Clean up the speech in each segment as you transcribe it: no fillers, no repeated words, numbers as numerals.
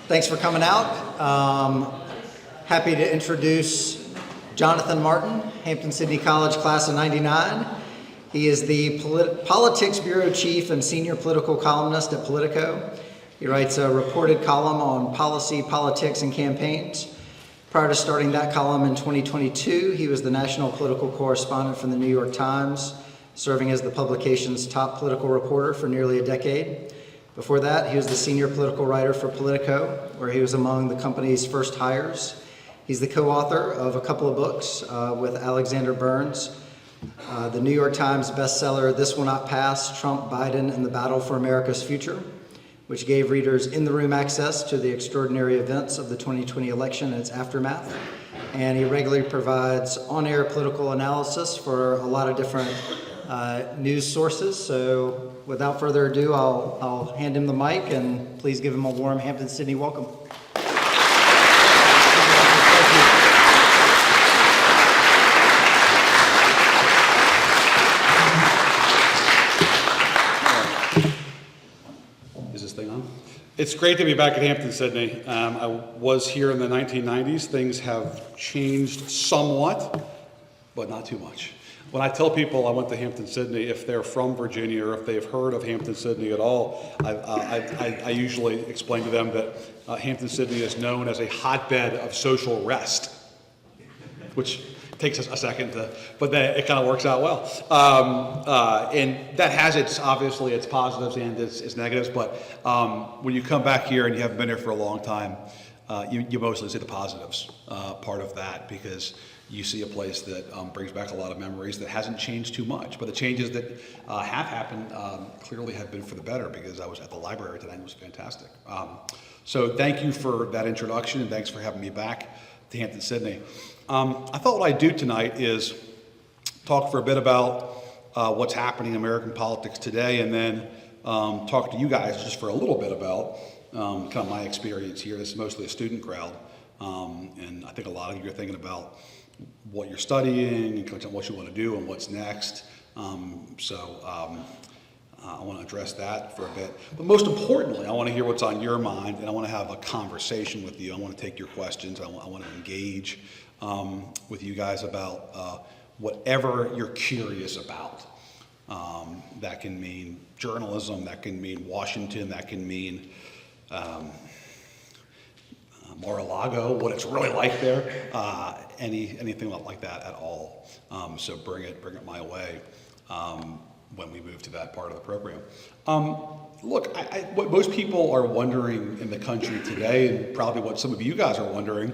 Thanks for coming out. Happy to introduce Jonathan Martin, Hampden-Sydney College class of '99. He is the Politics Bureau Chief and Senior Political Columnist at Politico. He writes a reported column on policy, politics, and campaigns. Prior to starting that column in 2022, he was the national political correspondent for the New York Times, serving as the publication's top political reporter for nearly a decade. Before that, he was the senior political writer for Politico, where he was among the company's first hires. He's the co-author of a couple of books with Alexander Burns, the New York Times bestseller, This Will Not Pass, Trump, Biden, and the Battle for America's Future, which gave readers in-the-room access to the extraordinary events of the 2020 election and its aftermath. And he regularly provides on-air political analysis for a lot of different news sources. So without further ado, I'll hand him the mic, and please give him a warm Hampden-Sydney welcome. Is this thing on? It's great to be back at Hampden-Sydney. I was here in the 1990s. Things have changed somewhat, but not too much. When I tell people I went to Hampden-Sydney, if they're from Virginia or if they've heard of Hampden-Sydney at all, I usually explain to them that Hampden-Sydney is known as a hotbed of social rest, which takes us a second to, but then it kind of works out well. And that has obviously its positives and its negatives, but when you come back here and you haven't been here for a long time, you mostly see the positives part of that, because you see a place that brings back a lot of memories that hasn't changed too much. But the changes that have happened clearly have been for the better, because I was at the library today and it was fantastic. So thank you for that introduction, and thanks for having me back to Hampden-Sydney. I thought what I'd do tonight is talk for a bit about what's happening in American politics today, and then talk to you guys just for a little bit about kind of my experience here. This is mostly a student crowd, and I think a lot of you are thinking about what you're studying and what you want to do and what's next. I want to address that for a bit. But most importantly, I want to hear what's on your mind, and I want to have a conversation with you. I want to take your questions. I want to engage with you guys about whatever you're curious about. That can mean journalism, that can mean Washington, that can mean Mar-a-Lago, what it's really like there, anything like that at all. So bring it my way when we move to that part of the program. Look, what most people are wondering in the country today, and probably what some of you guys are wondering,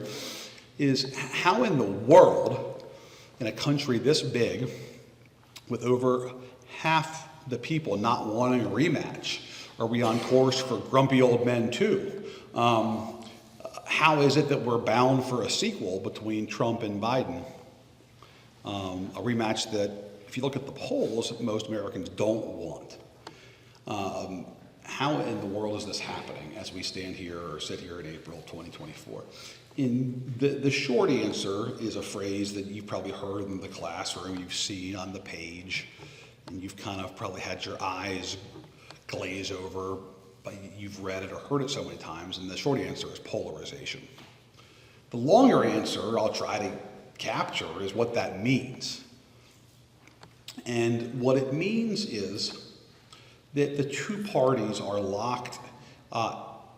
is how in the world, in a country this big, with over half the people not wanting a rematch, are we on course for grumpy old men too? How is it that we're bound for a sequel between Trump and Biden? A rematch that, if you look at the polls, most Americans don't want. How in the world is this happening as we stand here or sit here in April 2024? The short answer is a phrase that you've probably heard in the classroom, you've seen on the page, and you've kind of probably had your eyes glaze over, but you've read it or heard it so many times, and the short answer is polarization. The longer answer I'll try to capture is what that means. And what it means is that the two parties are locked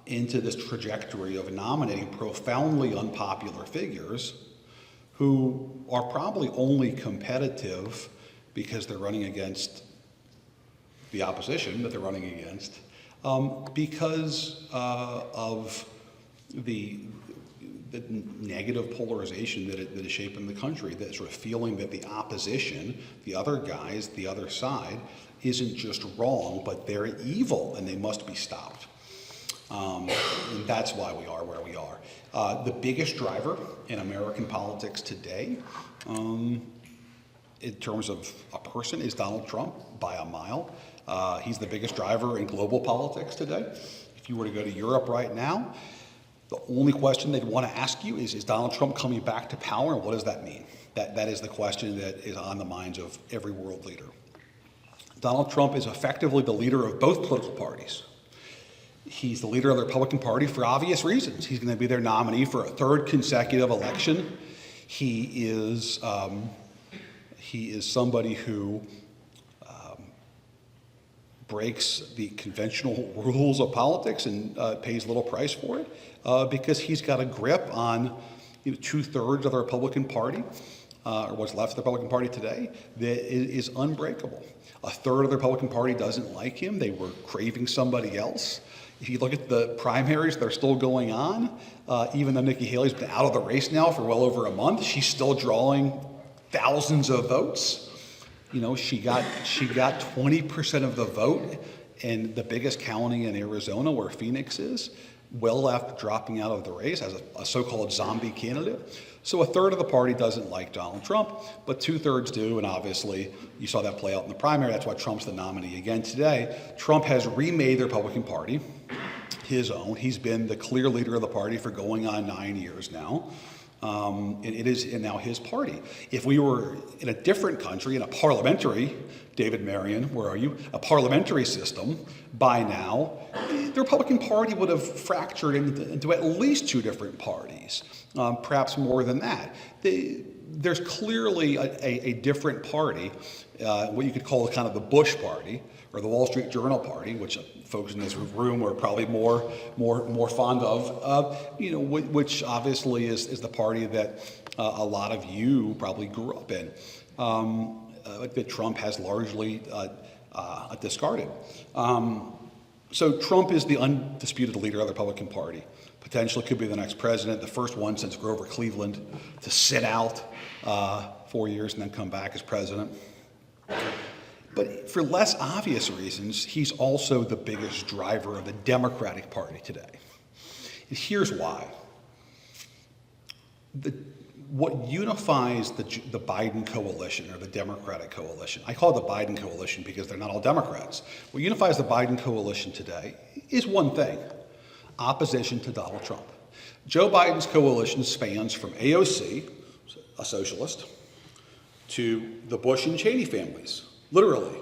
into this trajectory of nominating profoundly unpopular figures who are probably only competitive because they're running against the opposition that they're running against, because of the negative polarization that is shaping the country, that sort of feeling that the opposition, the other guys, the other side, isn't just wrong, but they're evil and they must be stopped. And that's why we are where we are. The biggest driver in American politics today, in terms of a person, is Donald Trump by a mile. He's the biggest driver in global politics today. If you were to go to Europe right now, the only question they'd want to ask you is Donald Trump coming back to power, and what does that mean? That is the question that is on the minds of every world leader. Donald Trump is effectively the leader of both political parties. He's the leader of the Republican Party for obvious reasons. He's going to be their nominee for a third consecutive election. He is somebody who breaks the conventional rules of politics and pays little price for it because he's got a grip on 2/3 of the Republican Party, or what's left of the Republican Party today, that is unbreakable. A third of the Republican Party doesn't like him. They were craving somebody else. If you look at the primaries, they're still going on. Even though Nikki Haley's been out of the race now for well over a month, she's still drawing thousands of votes. She got 20% of the vote in the biggest county in Arizona, where Phoenix is, well after dropping out of the race as a so-called zombie candidate. So a third of the party doesn't like Donald Trump, but 2/3 do, and obviously you saw that play out in the primary. That's why Trump's the nominee again today. Trump has remade the Republican Party his own. He's been the clear leader of the party for going on 9 years now. And it is now his party. If we were in a different country, in a parliamentary, David Marion, where are you? A parliamentary system, by now, the Republican Party would have fractured into at least 2 different parties, perhaps more than that. There's clearly a different party, what you could call kind of the Bush Party, or the Wall Street Journal Party, which folks in this room are probably more fond of, which obviously is the party that a lot of you probably grew up in, that Trump has largely discarded. So Trump is the undisputed leader of the Republican Party. Potentially could be the next president, the first one since Grover Cleveland to sit out 4 years and then come back as president. But for less obvious reasons, he's also the biggest driver of the Democratic Party today. And here's why. What unifies the Biden coalition, or the Democratic coalition, I call it the Biden coalition because they're not all Democrats. What unifies the Biden coalition today is one thing: opposition to Donald Trump. Joe Biden's coalition spans from AOC, a socialist, to the Bush and Cheney families. Literally.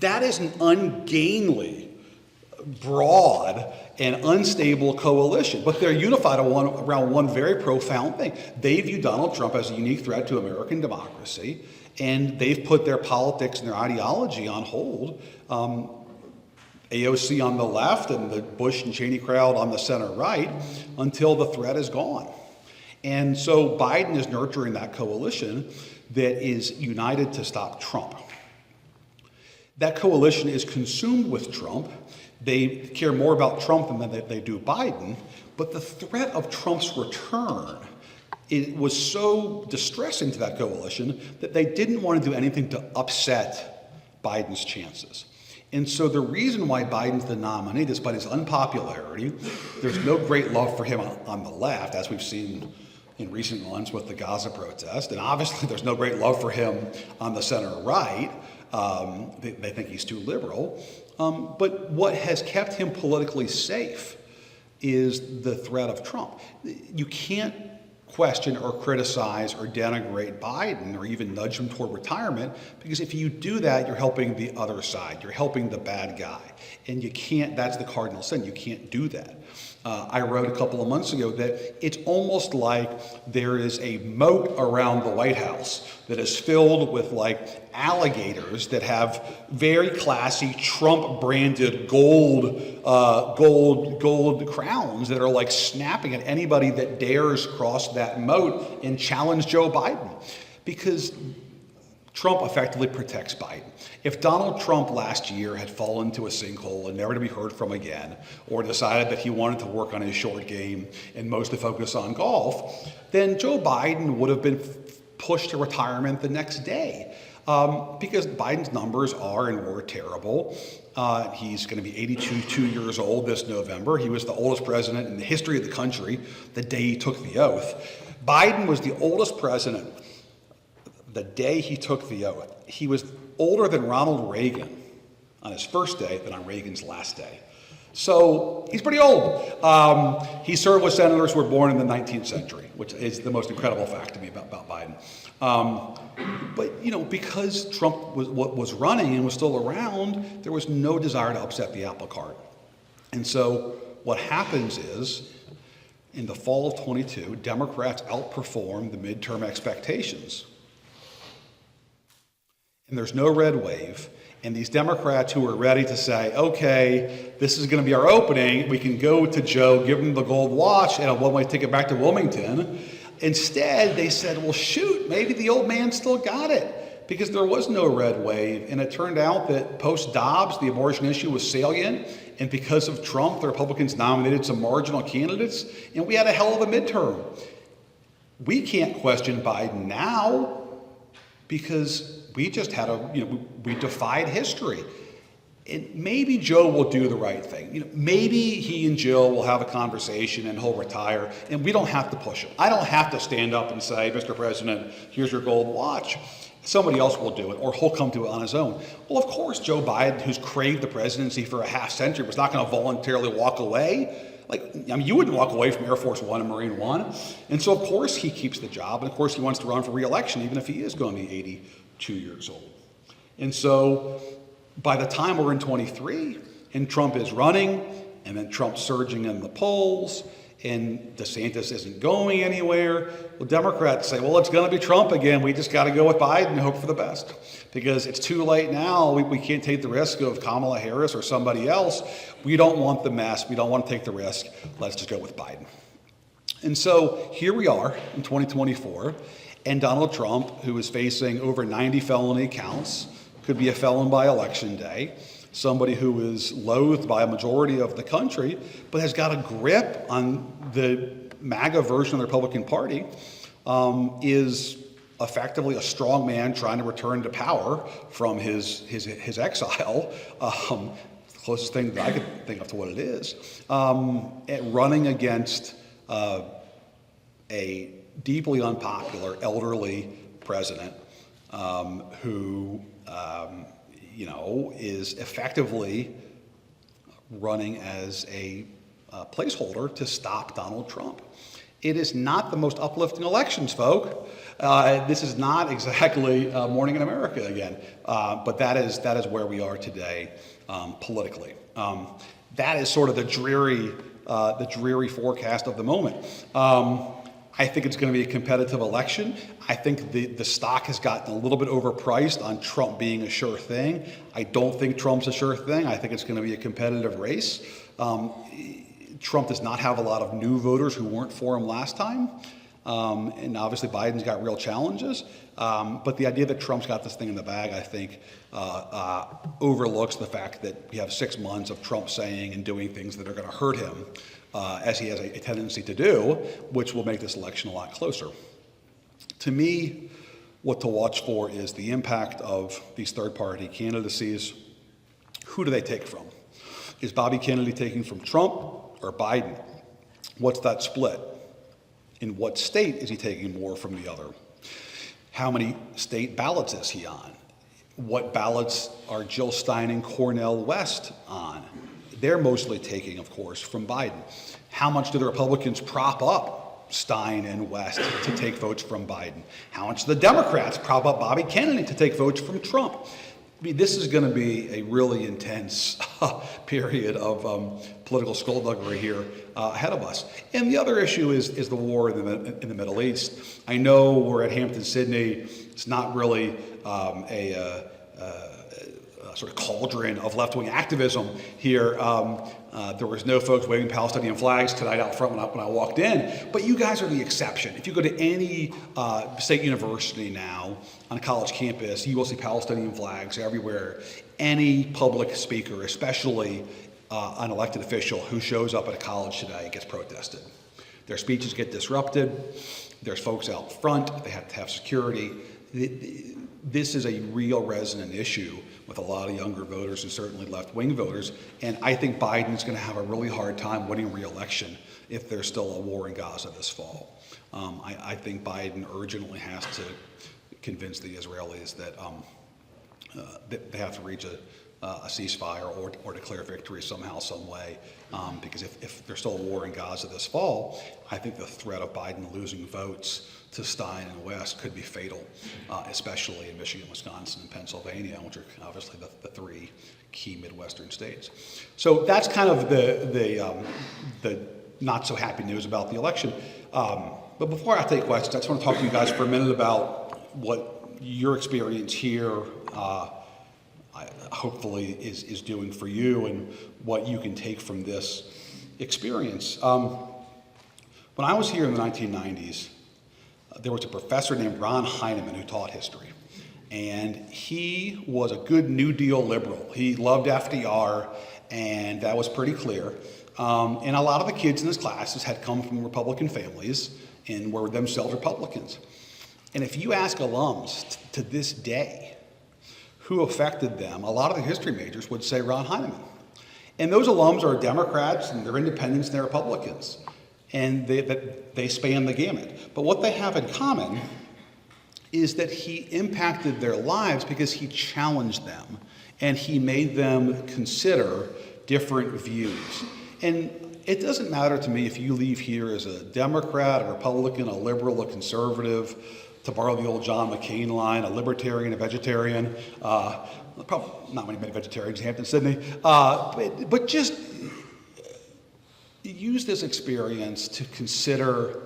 That is an ungainly, broad, and unstable coalition, but they're unified around one very profound thing. They view Donald Trump as a unique threat to American democracy, and they've put their politics and their ideology on hold. AOC on the left and the Bush and Cheney crowd on the center right, until the threat is gone. And so Biden is nurturing that coalition that is united to stop Trump. That coalition is consumed with Trump. They care more about Trump than they do Biden, but the threat of Trump's return, it was so distressing to that coalition that they didn't want to do anything to upset Biden's chances. And so the reason why Biden's the nominee, despite his unpopularity, there's no great love for him on the left, as we've seen in recent months with the Gaza protest, and obviously there's no great love for him on the center right. They think he's too liberal. But what has kept him politically safe is the threat of Trump. You can't question or criticize or denigrate Biden or even nudge him toward retirement, because if you do that, you're helping the other side. You're helping the bad guy. And you can't, that's the cardinal sin. You can't do that. I wrote a couple of months ago that it's almost like there is a moat around the White House that is filled with like alligators that have very classy Trump-branded gold crowns that are like snapping at anybody that dares cross that moat and challenge Joe Biden, because Trump effectively protects Biden. If Donald Trump last year had fallen into a sinkhole and never to be heard from again, or decided that he wanted to work on his short game and mostly focus on golf, then Joe Biden would have been pushed to retirement the next day, because Biden's numbers are and were terrible. He's going to be 82 years old this November. He was the oldest president in the history of the country the day he took the oath. Biden was the oldest president the day he took the oath. He was older than Ronald Reagan on his first day than on Reagan's last day. So he's pretty old. He served with senators who were born in the 19th century, which is the most incredible fact to me about Biden. But because Trump was running and was still around, there was no desire to upset the apple cart. And so what happens is, in the fall of 22, Democrats outperform the midterm expectations. And there's no red wave. And these Democrats who are ready to say, okay, this is going to be our opening, we can go to Joe, give him the gold watch, and a one-way ticket back to Wilmington. Instead, they said, well, shoot, maybe the old man still got it, because there was no red wave. And it turned out that post-Dobbs, the abortion issue was salient. And because of Trump, the Republicans nominated some marginal candidates, and we had a hell of a midterm. We can't question Biden now because we just had we defied history. And maybe Joe will do the right thing. Maybe he and Jill will have a conversation and he'll retire, and we don't have to push him. I don't have to stand up and say, Mr. President, here's your gold watch. Somebody else will do it, or he'll come to it on his own. Well, of course, Joe Biden, who's craved the presidency for a half century, was not going to voluntarily walk away. You wouldn't walk away from Air Force One and Marine One. And so, of course, he keeps the job. And, of course, he wants to run for re-election, even if he is going to be 82 years old. And so by the time we're in 23, and Trump is running, and then Trump's surging in the polls, and DeSantis isn't going anywhere, well, Democrats say, well, it's going to be Trump again. We just got to go with Biden and hope for the best. Because it's too late now. We can't take the risk of Kamala Harris or somebody else. We don't want the mess. We don't want to take the risk. Let's just go with Biden. And so here we are in 2024, and Donald Trump, who is facing over 90 felony counts, could be a felon by election day, somebody who is loathed by a majority of the country, but has got a grip on the MAGA version of the Republican Party, is effectively a strong man trying to return to power from his exile. The closest thing that I could think of to what it is, running against a deeply unpopular elderly president who is effectively running as a placeholder to stop Donald Trump. It is not the most uplifting elections, folk. This is not exactly morning in America again, but that is where we are today politically. That is sort of the dreary forecast of the moment. I think it's going to be a competitive election. I think the stock has gotten a little bit overpriced on Trump being a sure thing. I don't think Trump's a sure thing. I think it's going to be a competitive race. Trump does not have a lot of new voters who weren't for him last time. And obviously Biden's got real challenges. But the idea that Trump's got this thing in the bag, I think, overlooks the fact that we have 6 months of Trump saying and doing things that are going to hurt him, as he has a tendency to do, which will make this election a lot closer. To me, what to watch for is the impact of these third-party candidacies. Who do they take from? Is Bobby Kennedy taking from Trump or Biden? What's that split? In what state is he taking more from the other? How many state ballots is he on? What ballots are Jill Stein and Cornel West on? They're mostly taking, of course, from Biden. How much do the Republicans prop up Stein and West to take votes from Biden? How much do the Democrats prop up Bobby Kennedy to take votes from Trump? I mean, this is going to be a really intense period of political skullduggery here ahead of us. And the other issue is the war in the Middle East. I know we're at Hampden-Sydney. It's not really a sort of cauldron of left-wing activism here. There was no folks waving Palestinian flags tonight out front when I walked in, but you guys are the exception. If you go to any state university now on a college campus, you will see Palestinian flags everywhere. Any public speaker, especially an elected official who shows up at a college today, gets protested. Their speeches get disrupted. There's folks out front. They have to have security. This is a real resonant issue with a lot of younger voters and certainly left-wing voters. And I think Biden's going to have a really hard time winning re-election if there's still a war in Gaza this fall. I think Biden urgently has to convince the Israelis that they have to reach a ceasefire or declare victory somehow, some way. Because if there's still a war in Gaza this fall, I think the threat of Biden losing votes to Stein and West could be fatal, especially in Michigan, Wisconsin, and Pennsylvania, which are obviously the three key Midwestern states. So that's kind of the not so happy news about the election. But before I take questions, I just want to talk to you guys for a minute about what your experience here hopefully is doing for you and what you can take from this experience. When I was here in the 1990s, there was a professor named Ron Heinemann who taught history. And he was a good New Deal liberal. He loved FDR, and that was pretty clear. And a lot of the kids in his classes had come from Republican families and were themselves Republicans. And if you ask alums to this day who affected them, a lot of the history majors would say Ron Heinemann. And those alums are Democrats, and they're independents, and they're Republicans. And they span the gamut. But what they have in common is that he impacted their lives because he challenged them and he made them consider different views. And it doesn't matter to me if you leave here as a Democrat, a Republican, a liberal, a conservative, to borrow the old John McCain line, a libertarian, a vegetarian. Probably not many vegetarians in Hampden-Sydney. But just use this experience to consider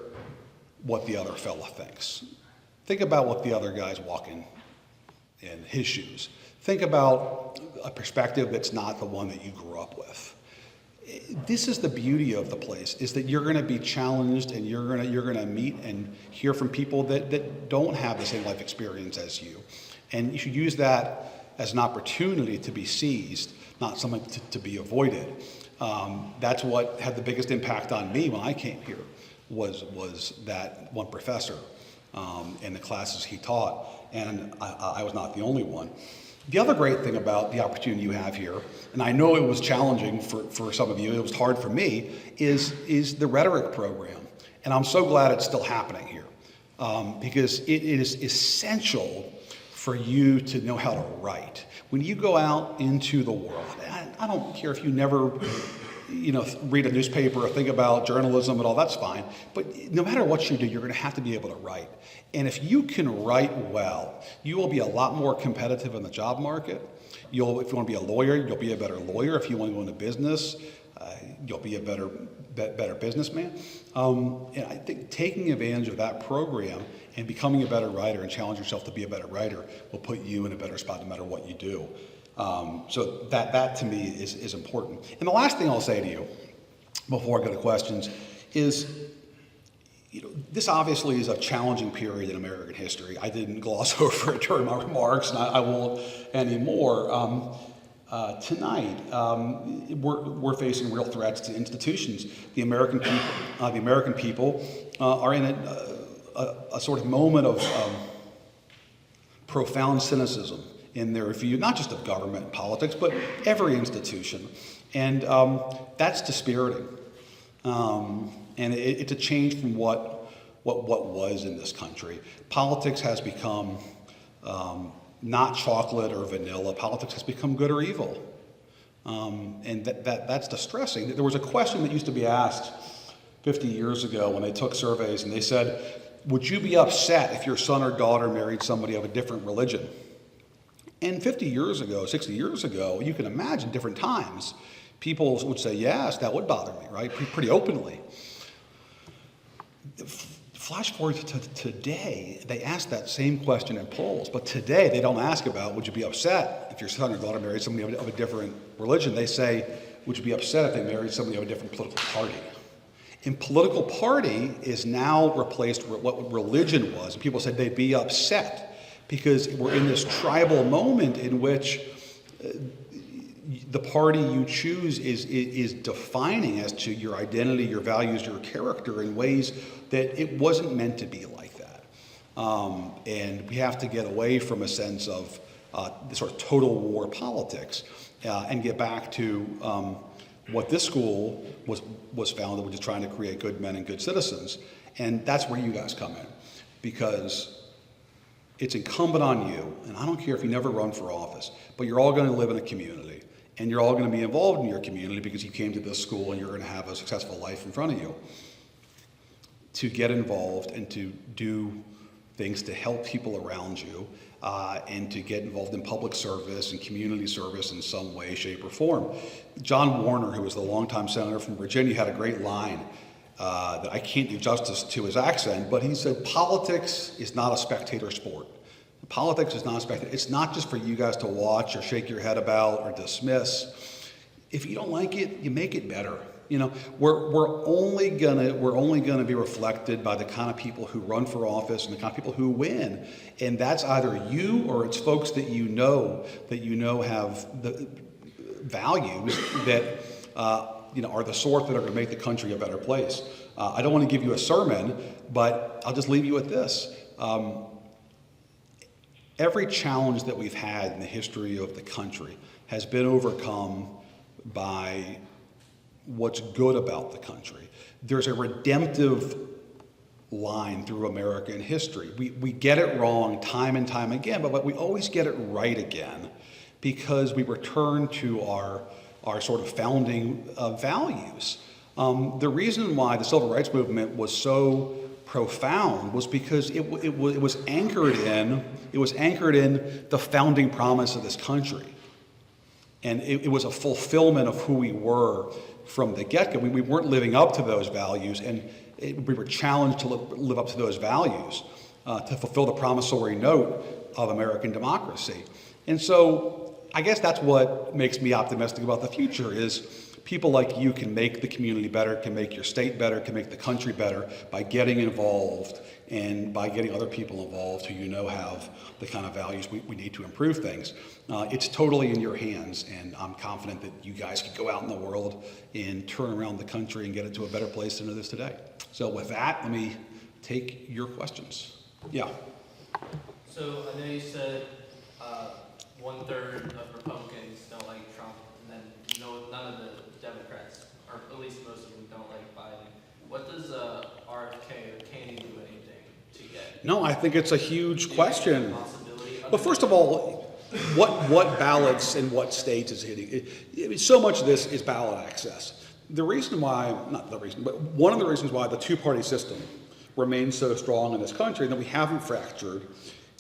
what the other fella thinks. Think about what the other guy's walking in his shoes. Think about a perspective that's not the one that you grew up with. This is the beauty of the place, is that you're going to be challenged and you're going to meet and hear from people that don't have the same life experience as you. And you should use that as an opportunity to be seized, not something to be avoided. That's what had the biggest impact on me when I came here, was that one professor in the classes he taught, and I was not the only one. The other great thing about the opportunity you have here, and I know it was challenging for some of you, it was hard for me, is the rhetoric program. And I'm so glad it's still happening here, because it is essential for you to know how to write. When you go out into the world, I don't care if you never read a newspaper or think about journalism and all, that's fine. But no matter what you do, you're going to have to be able to write. And if you can write well, you will be a lot more competitive in the job market. If you want to be a lawyer, you'll be a better lawyer. If you want to go into business, you'll be a better businessman. And I think taking advantage of that program and becoming a better writer and challenge yourself to be a better writer will put you in a better spot no matter what you do. So that to me is important. And the last thing I'll say to you before I go to questions is, this obviously is a challenging period in American history. I didn't gloss over it during my remarks, and I won't anymore. Tonight, we're facing real threats to institutions. The American people are in a sort of moment of profound cynicism in their view, not just of government and politics, but every institution. And that's dispiriting. And it's a change from what was in this country. Politics has become not chocolate or vanilla. Politics has become good or evil. And that's distressing. There was a question that used to be asked 50 years ago when they took surveys, and they said, would you be upset if your son or daughter married somebody of a different religion? And 50 years ago, 60 years ago, you can imagine different times, people would say, yes, that would bother me, right? Pretty openly. Flash forward to today, they ask that same question in polls, but today they don't ask about, would you be upset if your son or daughter married somebody of a different religion? They say, would you be upset if they married somebody of a different political party? And political party is now replaced with what religion was. And people said they'd be upset because we're in this tribal moment in which the party you choose is defining as to your identity, your values, your character in ways that it wasn't meant to be like that. And we have to get away from a sense of the sort of total war politics and get back to what this school was founded, which is trying to create good men and good citizens. And that's where you guys come in, because it's incumbent on you, and I don't care if you never run for office, but you're all going to live in a community, and you're all going to be involved in your community because you came to this school and you're going to have a successful life in front of you, to get involved and to do things to help people around you, and to get involved in public service and community service in some way, shape, or form. John Warner, who was the longtime senator from Virginia, had a great line that I can't do justice to his accent, but he said, politics is not a spectator sport. Politics is not a spectator. It's not just for you guys to watch or shake your head about or dismiss. If you don't like it, you make it better. You know, we're only gonna be reflected by the kind of people who run for office and the kind of people who win, and that's either you or it's folks that you know have the values that are the sort that are going to make the country a better place. I don't want to give you a sermon, but I'll just leave you with this. Every challenge that we've had in the history of the country has been overcome by what's good about the country. There's a redemptive line through American history. We get it wrong time and time again, but we always get it right again because we return to our sort of founding values. The reason why the civil rights movement was so profound was because it was anchored in the founding promise of this country. And it was a fulfillment of who we were from the get-go. We weren't living up to those values, and we were challenged to live up to those values, to fulfill the promissory note of American democracy. And so I guess that's what makes me optimistic about the future is people like you can make the community better, can make your state better, can make the country better by getting involved and by getting other people involved who have the kind of values we need to improve things. It's totally in your hands, and I'm confident that you guys can go out in the world and turn around the country and get it to a better place than it is today. So with that, let me take your questions. Yeah. So I know you said 1/3 of Republicans don't like Trump, and then none of the Democrats, or at least most of them, don't like Biden. What does RFK or can he do anything to get? No, I think it's a huge question. But first of all, what ballots in what states is hitting? So much of this is ballot access. The reason why, not the reason, but one of the reasons why the two-party system remains so strong in this country and that we haven't fractured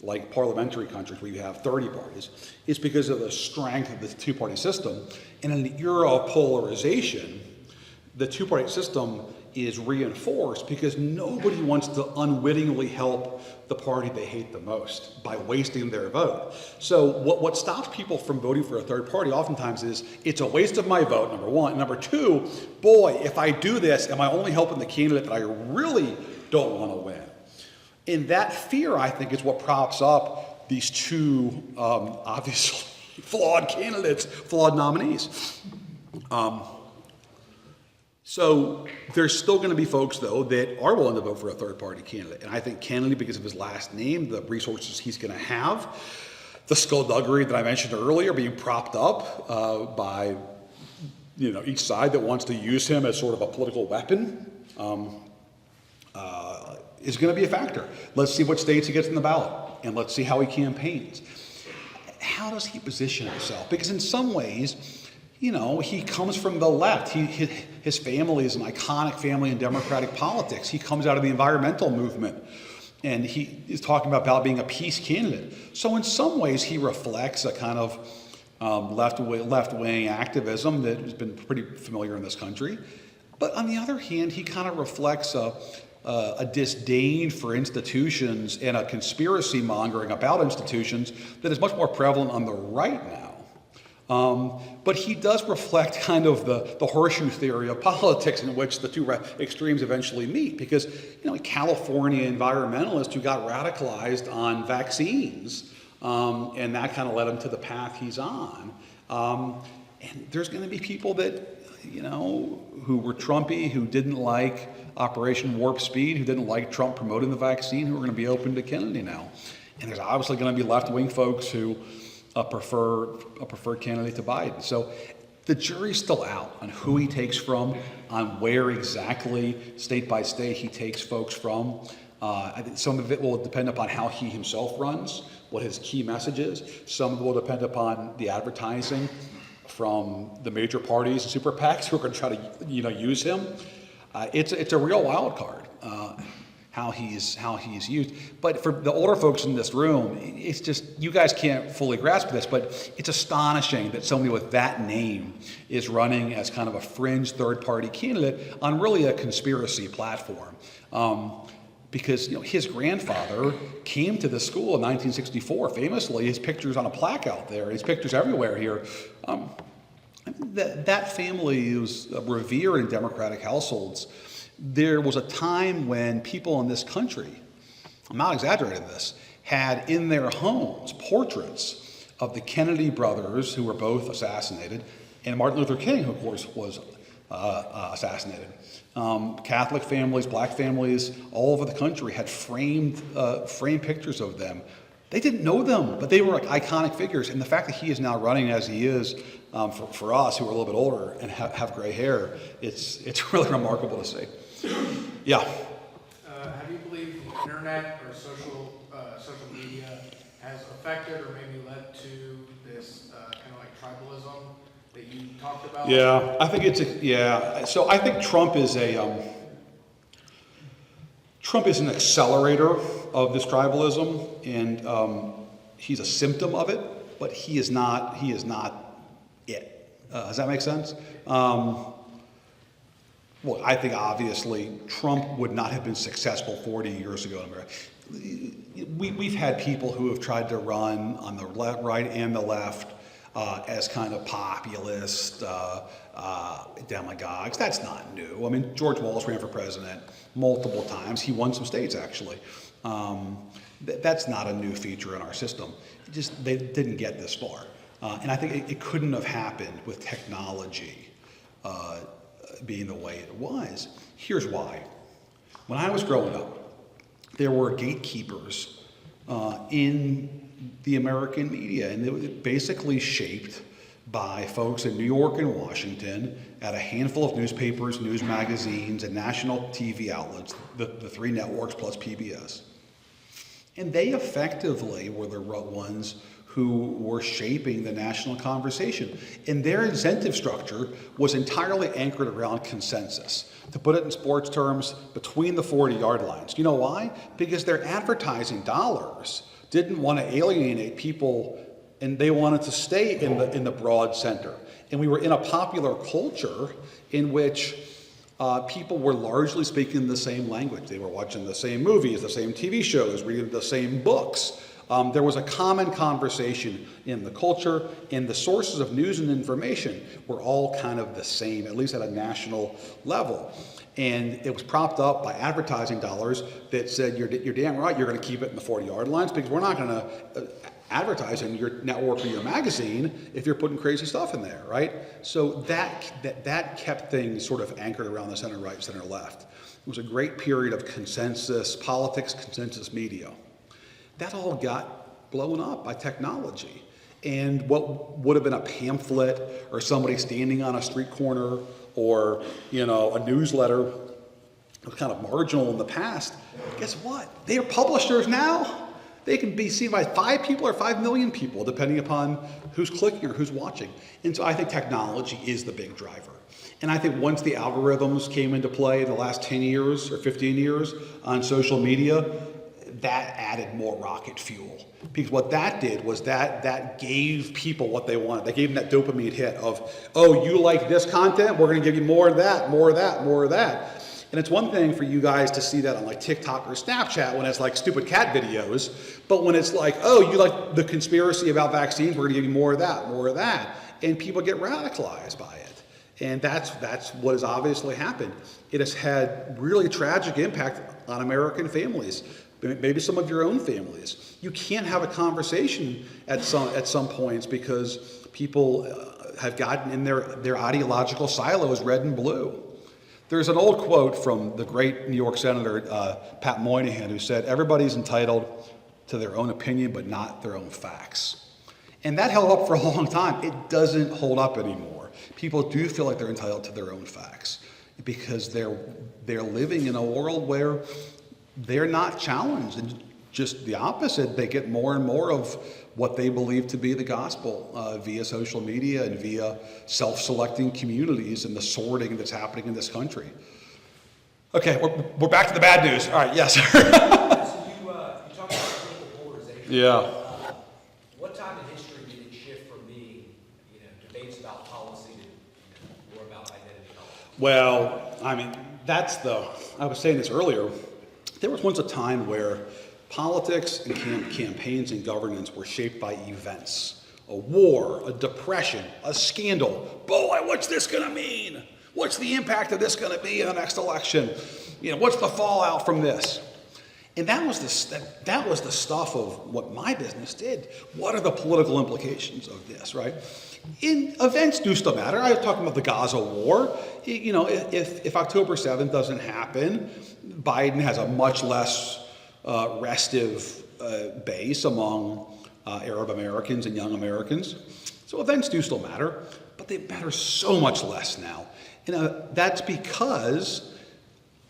like parliamentary countries where you have 30 parties, is because of the strength of the two-party system. And in the era of polarization, the two-party system is reinforced because nobody wants to unwittingly help the party they hate the most by wasting their vote. So what stops people from voting for a third party oftentimes is, it's a waste of my vote, number one. Number two, boy, if I do this, am I only helping the candidate that I really don't want to win? And that fear, I think, is what props up these two obviously flawed candidates, flawed nominees. So there's still going to be folks, though, that are willing to vote for a third-party candidate. And I think Kennedy, because of his last name, the resources he's going to have, the skullduggery that I mentioned earlier, being propped up by each side that wants to use him as sort of a political weapon, is going to be a factor. Let's see what states he gets in the ballot, and let's see how he campaigns. How does he position himself? Because in some ways, he comes from the left. His family is an iconic family in Democratic politics. He comes out of the environmental movement, and he is talking about being a peace candidate. So in some ways, he reflects a kind of left-wing activism that has been pretty familiar in this country. But on the other hand, he kind of reflects a disdain for institutions and a conspiracy mongering about institutions that is much more prevalent on the right now. But he does reflect kind of the horseshoe theory of politics in which the two extremes eventually meet. Because, California environmentalists who got radicalized on vaccines, and that kind of led him to the path he's on. And there's going to be people that, who were Trumpy, who didn't like Operation Warp Speed, who didn't like Trump promoting the vaccine, who are going to be open to Kennedy now. And there's obviously going to be left-wing folks who prefer a preferred candidate to Biden. So the jury's still out on who he takes from, on where exactly, state by state, he takes folks from. I think some of it will depend upon how he himself runs, what his key message is. Some of it will depend upon the advertising from the major parties and super PACs who are going to try to, use him. It's a real wild card, how he's used. But for the older folks in this room, it's just, you guys can't fully grasp this, but it's astonishing that somebody with that name is running as kind of a fringe third-party candidate on really a conspiracy platform. Because his grandfather came to the school in 1964, famously. His picture's on a plaque out there. His picture's everywhere here. That family was revered in Democratic households. There was a time when people in this country, I'm not exaggerating this, had in their homes portraits of the Kennedy brothers, who were both assassinated, and Martin Luther King, who of course was assassinated. Catholic families, black families all over the country had framed pictures of them. They didn't know them, but they were like iconic figures. And the fact that he is now running as he is, for us who are a little bit older and have gray hair, it's really remarkable to see. Yeah. How do you believe the internet or social media has affected or maybe led to this kind of like tribalism that you talked about? Yeah, I think So I think Trump is an accelerator of this tribalism, and he's a symptom of it, but he is not it. Does that make sense? Well, I think obviously Trump would not have been successful 40 years ago in America. We've had people who have tried to run on the right and the left as kind of populist demagogues. That's not new. I mean, George Wallace ran for president multiple times. He won some states, actually. That's not a new feature in our system. They didn't get this far. And I think it couldn't have happened with technology being the way it was. Here's why. When I was growing up, there were gatekeepers in the American media, and they were basically shaped by folks in New York and Washington at a handful of newspapers, news magazines, and national TV outlets, the three networks plus PBS. And they effectively were the ones who were shaping the national conversation. And their incentive structure was entirely anchored around consensus. To put it in sports terms, between the 40-yard lines. You know why? Because their advertising dollars didn't want to alienate people, and they wanted to stay in the broad center. And we were in a popular culture in which people were largely speaking the same language. They were watching the same movies, the same TV shows, reading the same books. There was a common conversation in the culture, and the sources of news and information were all kind of the same, at least at a national level. And it was propped up by advertising dollars that said, you're damn right, you're going to keep it in the 40-yard lines, because we're not going to advertise in your network or your magazine if you're putting crazy stuff in there, right? So that kept things sort of anchored around the center right, center left. It was a great period of consensus politics, consensus media. That all got blown up by technology. And what would have been a pamphlet or somebody standing on a street corner or, a newsletter was kind of marginal in the past, guess what? They are publishers now. They can be seen by 5 people or 5 million people, depending upon who's clicking or who's watching. And so I think technology is the big driver. And I think once the algorithms came into play in the last 10 years or 15 years on social media, that added more rocket fuel. Because what that did was that gave people what they wanted. They gave them that dopamine hit of, oh, you like this content? We're going to give you more of that, more of that, more of that. And it's one thing for you guys to see that on like TikTok or Snapchat when it's like stupid cat videos, but when it's like, oh, you like the conspiracy about vaccines, we're going to give you more of that, more of that. And people get radicalized by it. And that's what has obviously happened. It has had really tragic impact on American families, maybe some of your own families. You can't have a conversation at some points because people have gotten in their ideological silos red and blue. There's an old quote from the great New York Senator, Pat Moynihan, who said, everybody's entitled to their own opinion, but not their own facts. And that held up for a long time. It doesn't hold up anymore. People do feel like they're entitled to their own facts because they're living in a world where they're not challenged. And just the opposite, they get more and more of what they believe to be the gospel via social media and via self-selecting communities and the sorting that's happening in this country. Okay, we're back to the bad news. All right, yes. So you talk about political polarization. Yeah. What time in history did it shift from being, debates about policy to more about identity politics? Well, I mean, I was saying this earlier, there was once a time where politics and campaigns and governance were shaped by events. A war, a depression, a scandal. Boy, what's this gonna mean? What's the impact of this going to be in the next election? What's the fallout from this? And that was the stuff of what my business did. What are the political implications of this, right? Events do still matter. I was talking about the Gaza war. If October 7th doesn't happen, Biden has a much less restive base among Arab Americans and young Americans. So events do still matter, but they matter so much less now. That's because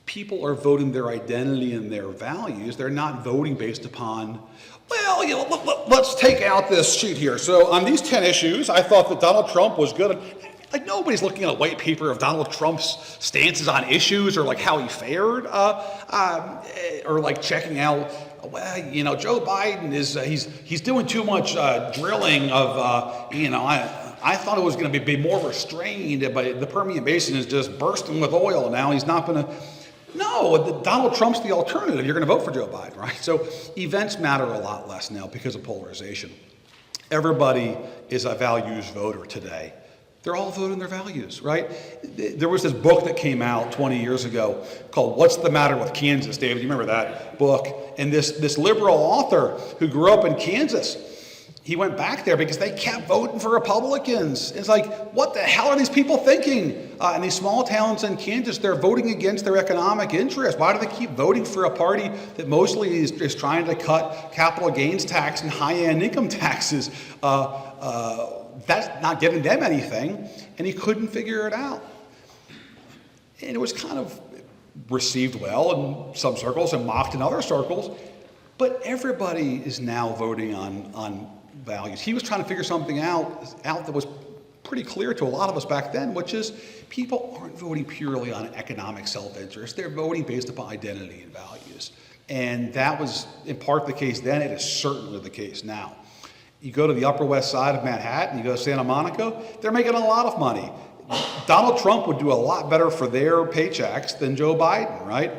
people are voting their identity and their values. They're not voting based upon, let's take out this sheet here. So on these 10 issues, I thought that Donald Trump was good. Like, nobody's looking at a white paper of Donald Trump's stances on issues or like how he fared, or like checking out, Joe Biden he's doing too much drilling of, I thought it was going to be more restrained, but the Permian Basin is just bursting with oil now. He's not going to. No, Donald Trump's the alternative. You're going to vote for Joe Biden, right? So events matter a lot less now because of polarization. Everybody is a values voter today. They're all voting their values, right? There was this book that came out 20 years ago called What's the Matter with Kansas, David? You remember that book? And this liberal author who grew up in Kansas, he went back there because they kept voting for Republicans. It's like, what the hell are these people thinking? In these small towns in Kansas, they're voting against their economic interests. Why do they keep voting for a party that mostly is trying to cut capital gains tax and high-end income taxes? That's not giving them anything, and he couldn't figure it out. And it was kind of received well in some circles and mocked in other circles, but everybody is now voting on values. He was trying to figure something out that was pretty clear to a lot of us back then, which is people aren't voting purely on economic self-interest. They're voting based upon identity and values. And that was in part the case then. It is certainly the case now. You go to the Upper West Side of Manhattan, you go to Santa Monica, they're making a lot of money. Donald Trump would do a lot better for their paychecks than Joe Biden, right?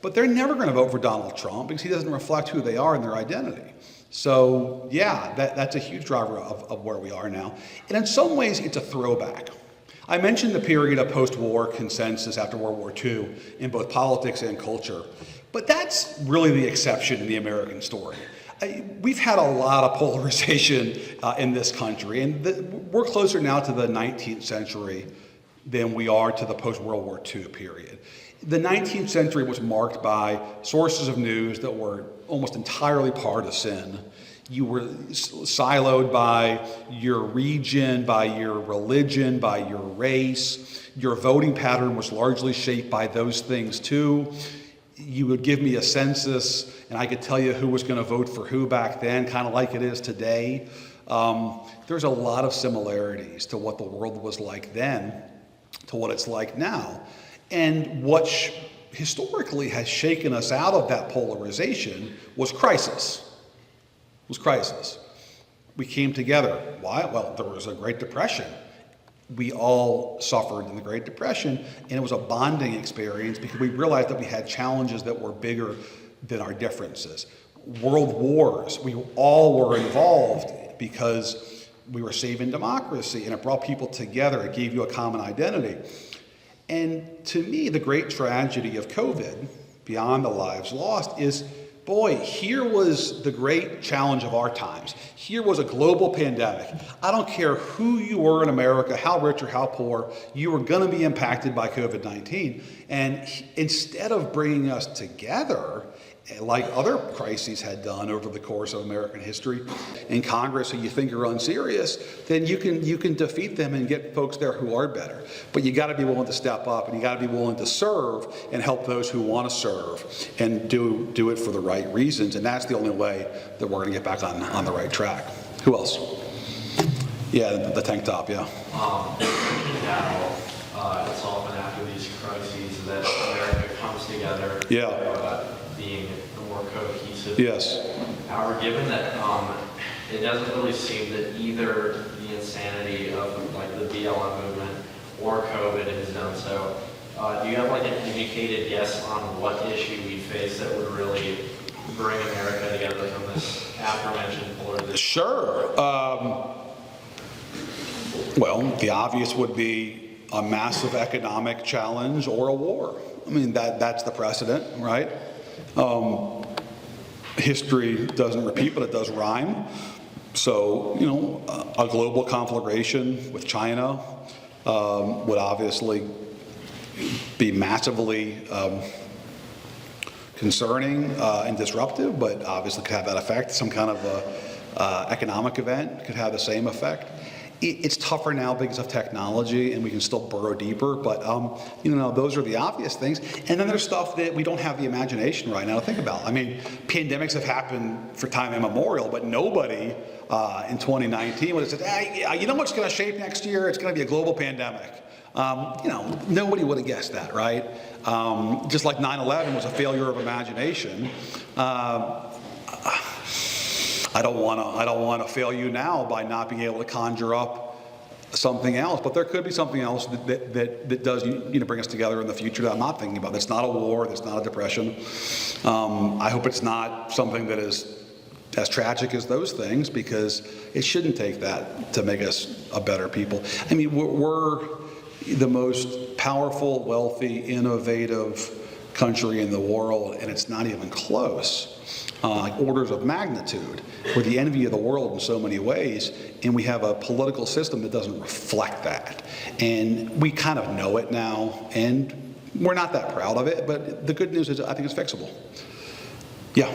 But they're never going to vote for Donald Trump because he doesn't reflect who they are and their identity. So yeah, that's a huge driver of where we are now. And in some ways, it's a throwback. I mentioned the period of post-war consensus after World War II in both politics and culture, but that's really the exception in the American story. We've had a lot of polarization in this country, and we're closer now to the 19th century than we are to the post-World War II period. The 19th century was marked by sources of news that were almost entirely partisan. You were siloed by your region, by your religion, by your race. Your voting pattern was largely shaped by those things too. You would give me a census and I could tell you who was going to vote for who back then, kind of like it is today. There's a lot of similarities to what the world was like then to what it's like now. And what historically has shaken us out of that polarization was crisis. We came together. Why? Well, there was a Great Depression. We all suffered in the Great Depression, and it was a bonding experience because we realized that we had challenges that were bigger than our differences. World wars, we all were involved because we were saving democracy, and it brought people together. It gave you a common identity. And to me, the great tragedy of COVID, beyond the lives lost, is, boy, here was the great challenge of our times. Here was a global pandemic. I don't care who you were in America, how rich or how poor, you were going to be impacted by COVID-19. And instead of bringing us together, like other crises had done over the course of American history, in Congress who you think are unserious, then you can defeat them and get folks there who are better. But you got to be willing to step up, and you got to be willing to serve and help those who want to serve and do it for the right reasons. And that's the only way that we're going to get back on the right track. Who else? Yeah, the tank top. Yeah. Now, it's often after these crises that America comes together. Yeah. Being more cohesive. Yes. However, given that it doesn't really seem that either the insanity of like the BLM movement or COVID has done so, do you have like an educated guess on what issue we face that would really bring America together from this aforementioned polarization? Sure. Well, the obvious would be a massive economic challenge or a war. I mean, that's the precedent, right? History doesn't repeat, but it does rhyme. So, you know, a global conflagration with China would obviously be massively concerning and disruptive, but obviously could have that effect. Some kind of economic event could have the same effect. It's tougher now because of technology, and we can still burrow deeper, but you know, those are the obvious things. And then there's stuff that we don't have the imagination right now to think about. I mean, pandemics have happened for time immemorial, but nobody in 2019 would have said, hey, you know what's going to shape next year? It's going to be a global pandemic. You know, nobody would have guessed that, right? Just like 9/11 was a failure of imagination. I don't want to fail you now by not being able to conjure up something else, but there could be something else that does bring us together in the future that I'm not thinking about. That's not a war. That's not a depression. I hope it's not something that is as tragic as those things, because it shouldn't take that to make us a better people. I mean, we're the most powerful, wealthy, innovative country in the world, and it's not even close. Like orders of magnitude. We're the envy of the world in so many ways, and we have a political system that doesn't reflect that. And we kind of know it now, and we're not that proud of it, but the good news is I think it's fixable. Yeah.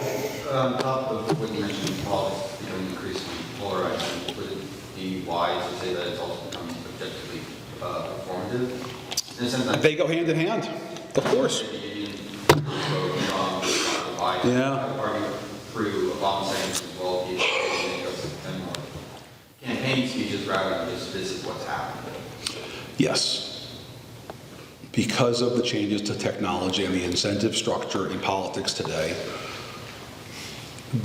On top of what you mentioned, politics becoming increasingly polarized, would it be wise to say that it's also becoming objectively performative? In a sense that They go hand in hand, of course. Yeah. Through Obama saying as well, and more campaign speeches rather than just this is what's happening. Yes. Because of the changes to technology and the incentive structure in politics today,